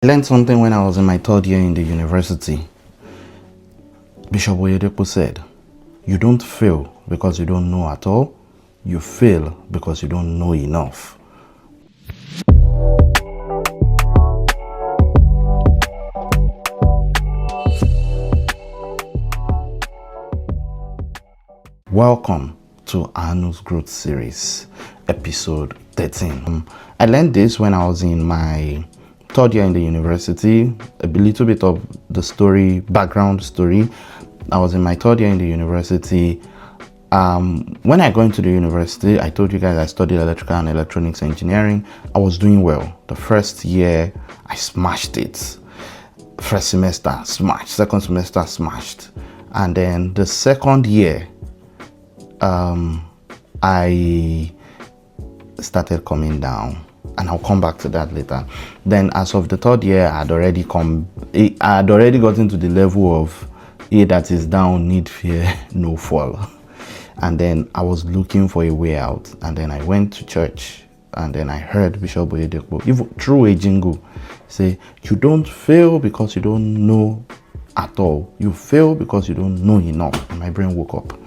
I learned something when I was in my third year in the university. Bishop Oyedepo said, "You don't fail because you don't know at all. You fail because you don't know enough." Welcome to Aanu's Growth Series, episode 13. I learned this when I was in my third year in the university. A little bit of the story, background story. I was in my third year in the university. When I got into the university, I told you guys I studied electrical and electronics engineering. I was doing well. The first year, I smashed it. First semester, smashed. Second semester, smashed. And then the second year, I started coming down, and I'll come back to that later. Then as of the third year, I had already gotten to the level of he that is down need fear no fall. And then I was looking for a way out, and then I went to church, and then I heard Bishop Oyedepo, even through a jingle, say, "You don't fail because you don't know at all. You fail because you don't know enough." And my brain woke up.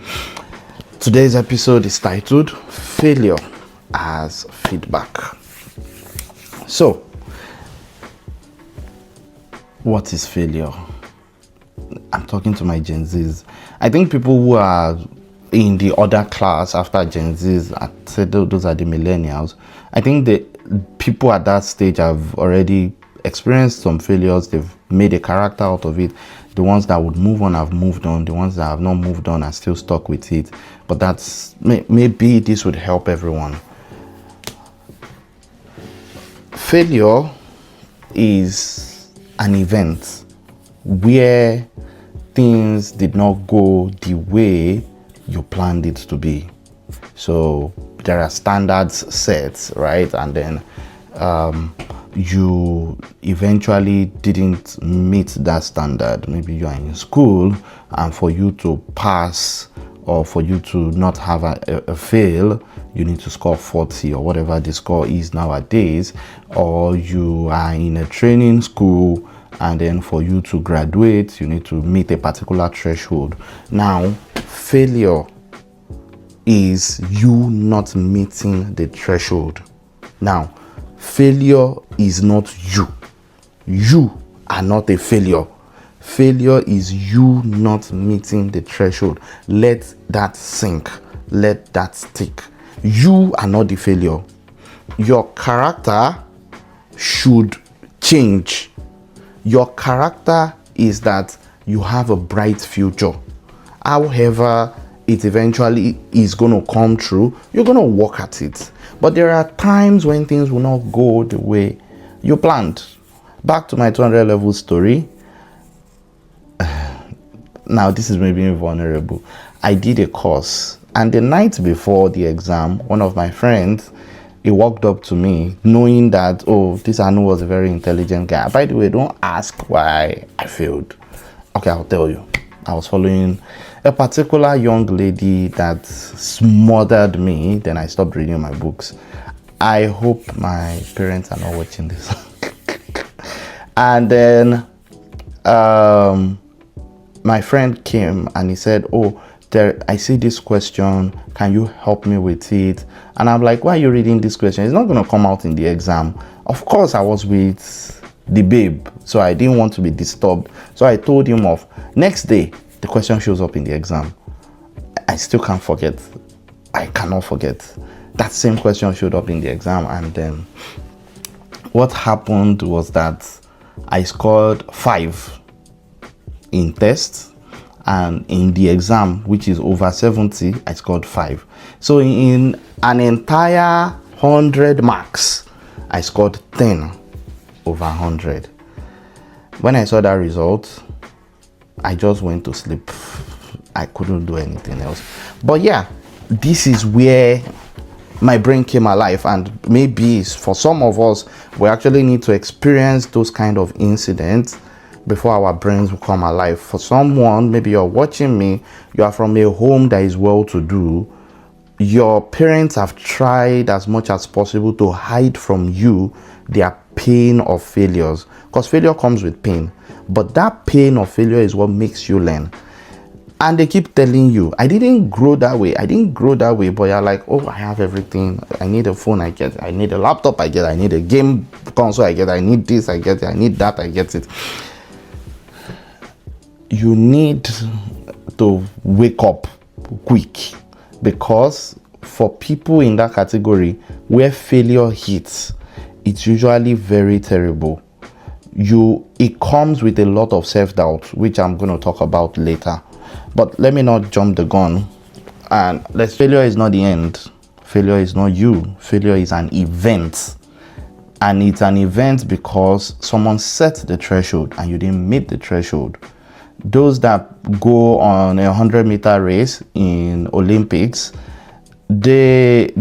Today's episode is titled Failure as Feedback. So, what is failure? I'm talking to my Gen Zs. I think people who are in the other class after Gen Zs, I said those are the millennials. I think the people at that stage have already experienced some failures. They've made a character out of it. The ones that would move on have moved on. The ones that have not moved on are still stuck with it. But maybe this would help everyone. Failure is an event where things did not go the way you planned it to be. So there are standards set, right? And then you eventually didn't meet that standard. Maybe you are in school, and for you to pass or for you to not have a fail, you need to score 40 or whatever the score is nowadays. Or you are in a training school, and then for you to graduate, you need to meet a particular threshold. Now, failure is you not meeting the threshold. Now, failure is not you. You are not a failure. Failure is you not meeting the threshold. Let that sink. Let that stick. You are not the failure. Your character should change. Your character is that you have a bright future. However, it eventually is going to come true. You're going to work at it. But there are times when things will not go the way you planned. Back to my 200 level story. Now, this is maybe vulnerable. I did a course, and the night before the exam, one of my friends, he walked up to me knowing that, oh, this Aanu was a very intelligent guy. By the way, don't ask why I failed. Okay, I'll tell you. I was following a particular young lady that smothered me. Then I stopped reading my books. I hope my parents are not watching this. And then my friend came and he said, "Oh, I see this question. Can you help me with it?" And I'm like, "Why are you reading this question? It's not going to come out in the exam." Of course, I was with the babe, so I didn't want to be disturbed. So I told him off. Next day, the question shows up in the exam. I still can't forget. I cannot forget. That same question showed up in the exam. And then what happened was that I scored 5 in tests, and in the exam, which is over 70, I scored 5. So in an entire 100 marks, I scored 10 over 100. When I saw that result, I just went to sleep. I couldn't do anything else. But yeah, this is where my brain came alive, and maybe for some of us, we actually need to experience those kind of incidents before our brains will come alive. For someone, maybe you're watching me, you are from a home that is well to do, Your parents have tried as much as possible to hide from you their pain of failures, because failure comes with pain, but that pain of failure is what makes you learn. And they keep telling you, I didn't grow that way, but you're like, oh, I have everything. I need a phone, I get it. I need a laptop, I get it. I need a game console, I get it. I need this, I get it. I need that, I get it. You need to wake up quick, because for people in that category where failure hits, it's usually very terrible. It comes with a lot of self-doubt, which I'm going to talk about later. But let me not jump the gun. And failure is not the end. Failure is not you. Failure is an event. And it's an event because someone set the threshold and you didn't meet the threshold. Those that go on a 100-meter race in Olympics, only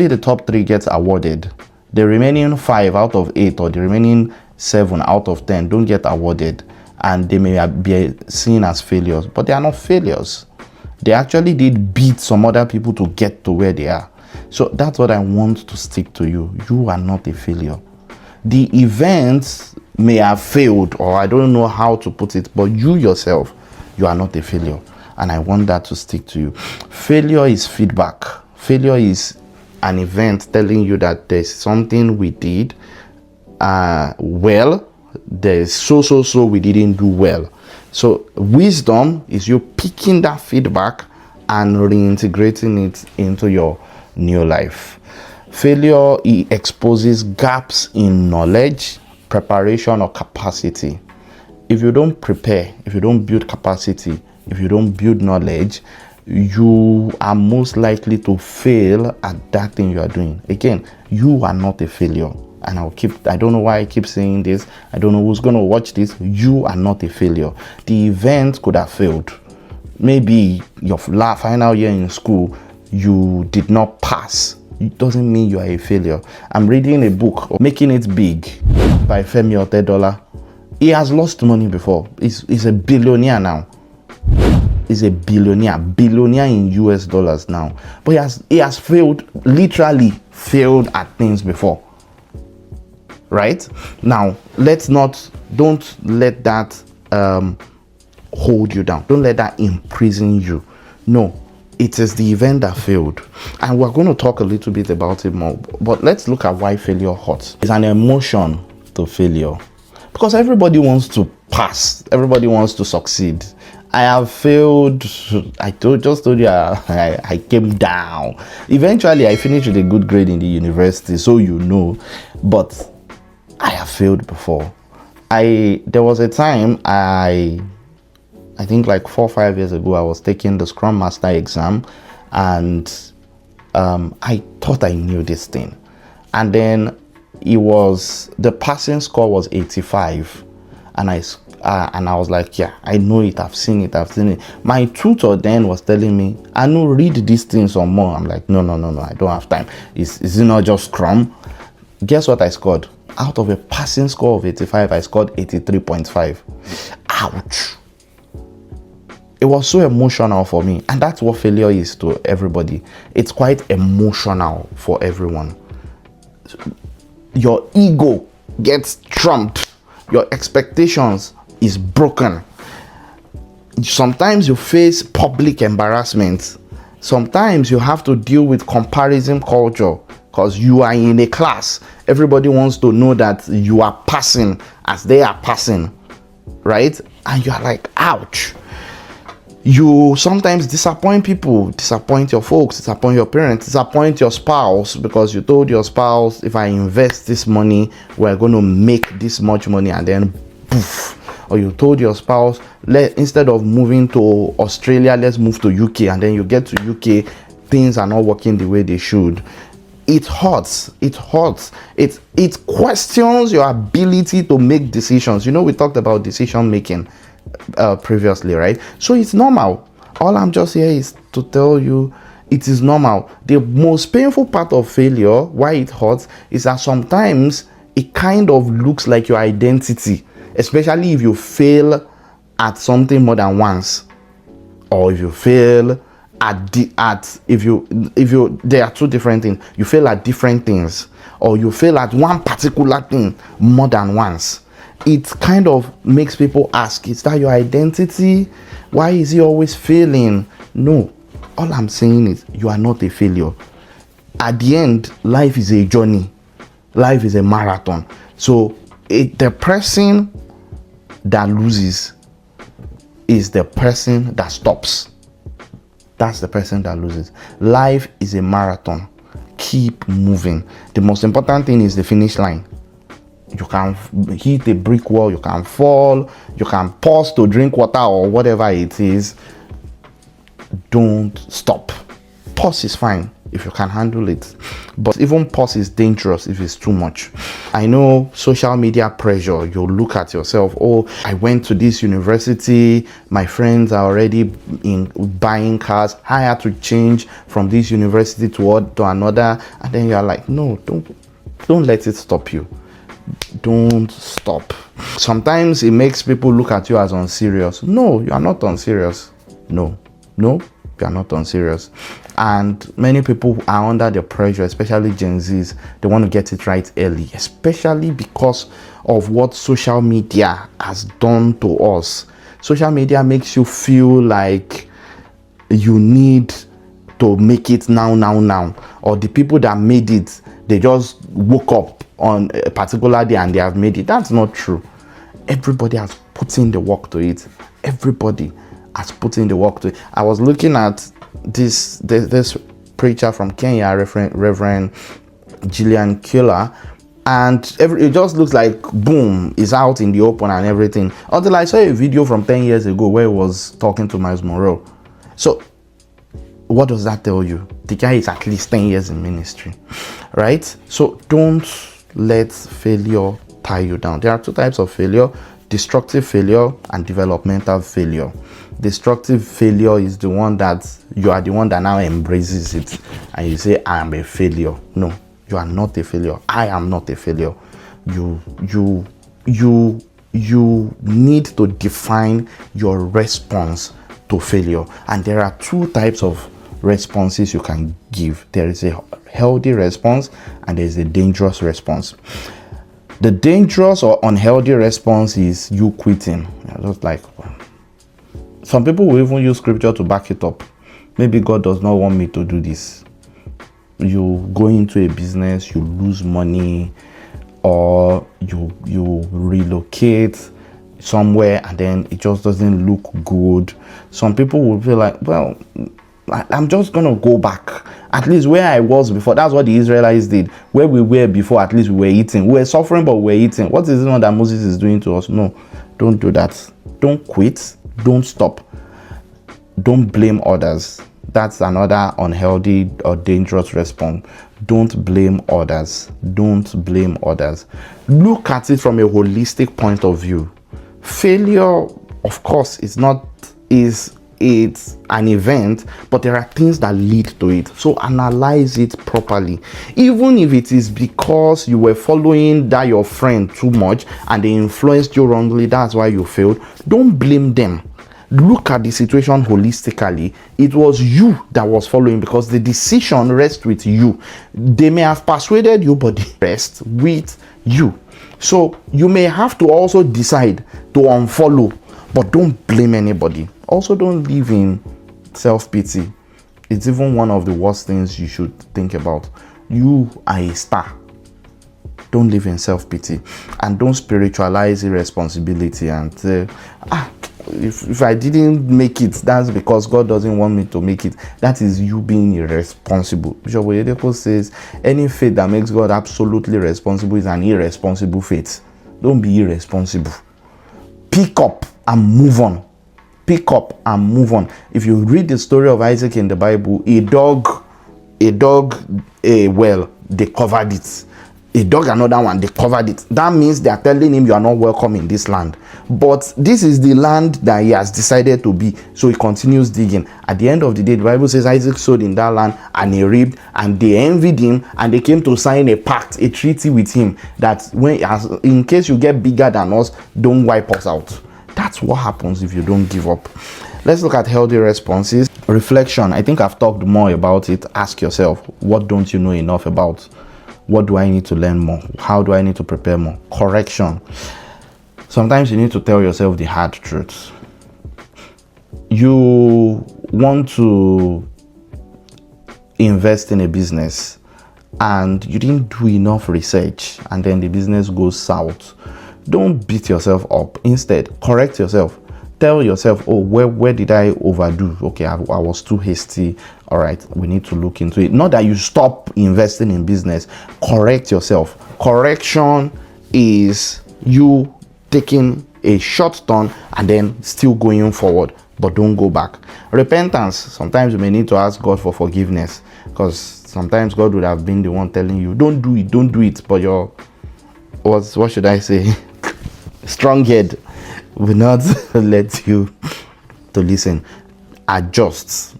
the top 3 gets awarded. The remaining 5 out of 8 or the remaining 7 out of 10 don't get awarded, and they may be seen as failures, but they are not failures. They actually did beat some other people to get to where they are. So that's what I want to stick to you. You are not a failure. The events may have failed, or I don't know how to put it, but you yourself, you are not a failure. And I want that to stick to you. Failure is feedback. Failure is an event telling you that there's something we did well, there's so we didn't do well. So wisdom is you picking that feedback and reintegrating it into your new life. Failure exposes gaps in knowledge, preparation, or capacity. If you don't prepare, if you don't build capacity, if you don't build knowledge, you are most likely to fail at that thing you are doing. Again, you are not a failure. And I don't know why I keep saying this. I don't know who's going to watch this. You are not a failure. The event could have failed. Maybe your final year in school, you did not pass. It doesn't mean you are a failure. I'm reading a book, Making It Big, by Femi Otedola. He has lost money before. He's a billionaire now. He's a billionaire in US dollars now. But he has failed, literally failed at things before. Right? Now, don't let that hold you down. Don't let that imprison you. No, it is the event that failed. And we're going to talk a little bit about it more. But let's look at why failure hurts. It's an emotion to failure. Because everybody wants to pass. Everybody wants to succeed. I have failed. I just told you I came down. Eventually, I finished with a good grade in the university, so you know. But I have failed before. There was a time I think like 4 or 5 years ago, I was taking the Scrum Master exam, and I thought I knew this thing. And then the passing score was 85, and I was like, yeah, I know it, I've seen it. My tutor then was telling me, Aanu, read these things some more. I'm like, no, I don't have time. Is it not just Scrum? Guess what I scored? Out of a passing score of 85, I scored 83.5. Ouch. It was so emotional for me. And that's what failure is to everybody. It's quite emotional for everyone. Your ego gets trumped. Your expectations is broken. Sometimes you face public embarrassment. Sometimes you have to deal with comparison culture. Because you are in a class, everybody wants to know that you are passing as they are passing, right? And you are like, ouch. You sometimes disappoint people, disappoint your folks, disappoint your parents, disappoint your spouse, because you told your spouse, if I invest this money, we're going to make this much money, and then poof. Or you told your spouse, instead of moving to Australia, let's move to UK, and then you get to UK, things are not working the way they should. It hurts. It questions your ability to make decisions. You know, we talked about decision making previously, right? So it's normal. All I'm just here is to tell you it is normal. The most painful part of failure, why it hurts, is that sometimes it kind of looks like your identity, especially if you fail at something more than once, or if you fail if you there are two different things. You fail at different things, or you fail at one particular thing more than once. It kind of makes people ask, is that your identity? Why is he always failing? No, all I'm saying is you are not a failure. At the end, life is a journey. Life is a marathon. So the person that loses is the person that stops. That's the person that loses. Life is a marathon. Keep moving. The most important thing is the finish line. You can hit a brick wall, you can fall, you can pause to drink water or whatever it is. Don't stop. Pause is fine if you can handle it, but even pause is dangerous if it's too much. I know social media pressure. You look at yourself, oh, I went to this university, my friends are already in buying cars, I had to change from this university to another, and then you're like, no, don't let it stop you. Don't stop. Sometimes it makes people look at you as unserious. No, you are not unserious. No, you are not unserious. And many people are under the pressure, especially Gen Zs. They want to get it right early, especially because of what social media has done to us. Social media makes you feel like you need to make it now, or the people that made it, they just woke up on a particular day and they have made it. That's not true. Everybody has put in the work to it. Everybody has put in the work to it. I was looking at this preacher from Kenya, Reverend Gillian Keeler, and it just looks like boom, is out in the open and everything, until I saw a video from 10 years ago where he was talking to Miles Monroe. So what does that tell you? The guy is at least 10 years in ministry, right? So don't let failure tie you down. There are two types of failure: destructive failure and developmental failure. Destructive failure is the one that you are the one that now embraces it and you say, I am a failure. No, you are not a failure. I am not a failure. You need to define your response to failure. And there are two types of responses you can give. There is a healthy response and there is a dangerous response. The dangerous or unhealthy response is you quitting. Just like, some people will even use scripture to back it up. Maybe God does not want me to do this. You go into a business, you lose money, or you relocate somewhere and then it just doesn't look good. Some people will feel like, well, I'm just gonna go back at least where I was before. That's what the Israelites did. Where we were before, at least we were eating. We were suffering, but we were eating. What is it not that Moses is doing to us? No, don't do that. Don't quit. Don't stop. Don't blame others. That's another unhealthy or dangerous response. Don't blame others. Don't blame others. Look at it from a holistic point of view. Failure, of course, it's an event, but there are things that lead to it. So analyze it properly. Even if it is because you were following that your friend too much and they influenced you wrongly, that's why you failed. Don't blame them. Look at the situation holistically. It was you that was following, because the decision rests with you. They may have persuaded you, but it rests with you. So you may have to also decide to unfollow, but don't blame anybody. Also, don't live in self-pity. It's even one of the worst things you should think about. You are a star. Don't live in self-pity, and don't spiritualize irresponsibility and say, if I didn't make it, that's because God doesn't want me to make it. That is you being irresponsible. Bishop Oyedepo says any faith that makes God absolutely responsible is an irresponsible faith. Don't be irresponsible. Pick up and move on. Pick up and move on. If you read the story of Isaac in the Bible, a dog, a well, they covered it. A dog, another one, they covered it. That means they are telling him you are not welcome in this land. But this is the land that he has decided to be. So he continues digging. At the end of the day, the Bible says Isaac sowed in that land and he reaped, and they envied him, and they came to sign a pact, a treaty with him, that in case you get bigger than us, don't wipe us out. That's what happens if you don't give up. Let's look at healthy responses. Reflection. I think I've talked more about it. Ask yourself, what don't you know enough about? What do I need to learn more? How do I need to prepare more? Correction. Sometimes you need to tell yourself the hard truths. You want to invest in a business and you didn't do enough research, and then the business goes south. Don't beat yourself up. Instead, correct yourself. Tell yourself, oh, where did I overdo? Okay, I was too hasty. All right, we need to look into it. Not that you stop investing in business. Correct yourself. Correction is you taking a short turn and then still going forward, but don't go back. Repentance. Sometimes you may need to ask God for forgiveness, because sometimes God would have been the one telling you, don't do it, but your, what should I say, strong head will not let you to listen. Adjust.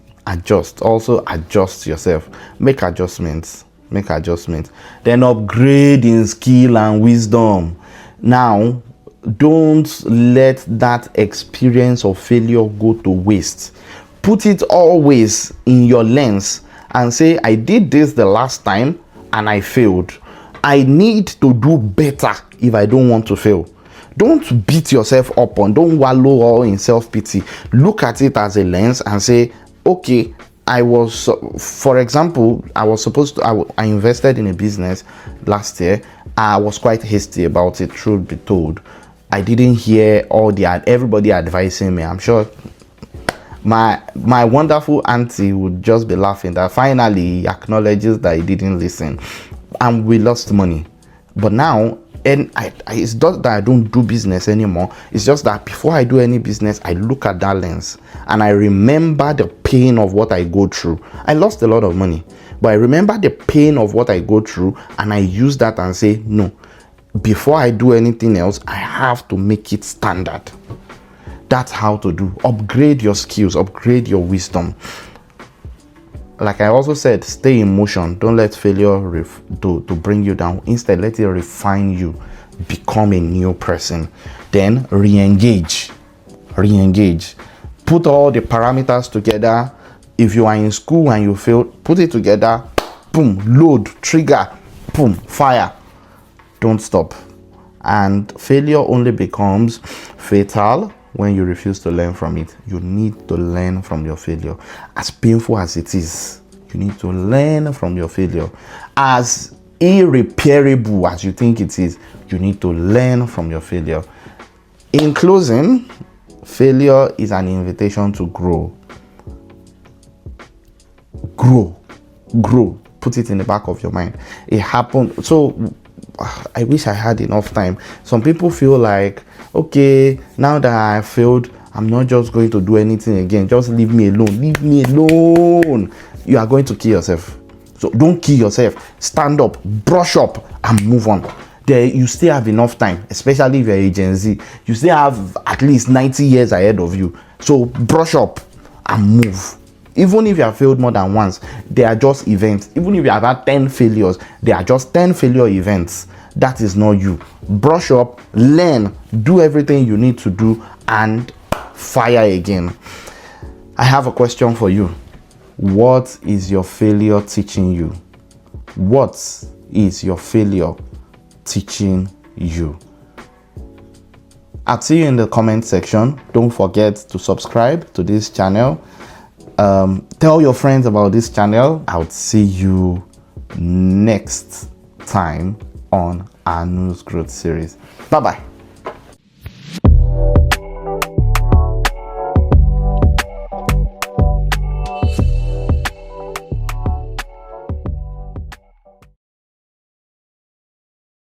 Also adjust yourself. Make adjustments. Then upgrade in skill and wisdom. Now, don't let that experience of failure go to waste. Put it always in your lens and say, I did this the last time and I failed. I need to do better if I don't want to fail. Don't beat yourself up on, don't wallow all in self-pity. Look at it as a lens and say, okay, for example, I invested in a business last year. I was quite hasty about it, truth be told. I didn't hear everybody advising me. I'm sure my wonderful auntie would just be laughing that finally he acknowledges that he didn't listen, and we lost money. But now, and it's not that I don't do business anymore. It's just that before I do any business, I look at that lens and I remember the pain of what I go through. I lost a lot of money, but I remember the pain of what I go through, and I use that and say, no, before I do anything else, I have to make it standard. That's how to do. Upgrade your skills, upgrade your wisdom. Like I also said, stay in motion. Don't let failure to bring you down. Instead, let it refine you. Become a new person. Then re-engage. Put all the parameters together. If you are in school and you failed, put it together. Boom, load, trigger, boom, fire. Don't stop. And failure only becomes fatal when you refuse to learn from it. You need to learn from your failure. As painful as it is, you need to learn from your failure. As irreparable as you think it is, you need to learn from your failure. In closing, failure is an invitation to grow. Grow. Put it in the back of your mind. It happened. So I wish I had enough time. Some people feel like, okay, now that I failed, I'm not just going to do anything again. Just leave me alone. You are going to kill yourself. So don't kill yourself. Stand up, brush up, and move on. There, you still have enough time, especially if you're a Gen Z. You still have at least 90 years ahead of you. So brush up and move. Even if you have failed more than once, they are just events. Even if you have had 10 failures, they are just 10 failure events. That is not you. Brush up, learn, do everything you need to do, and fire again. I have a question for you. What is your failure teaching you? What is your failure teaching you? I'll see you in the comment section. Don't forget to subscribe to this channel. Tell your friends about this channel. I'll see you next time on Aanu's Growth Series. Bye bye.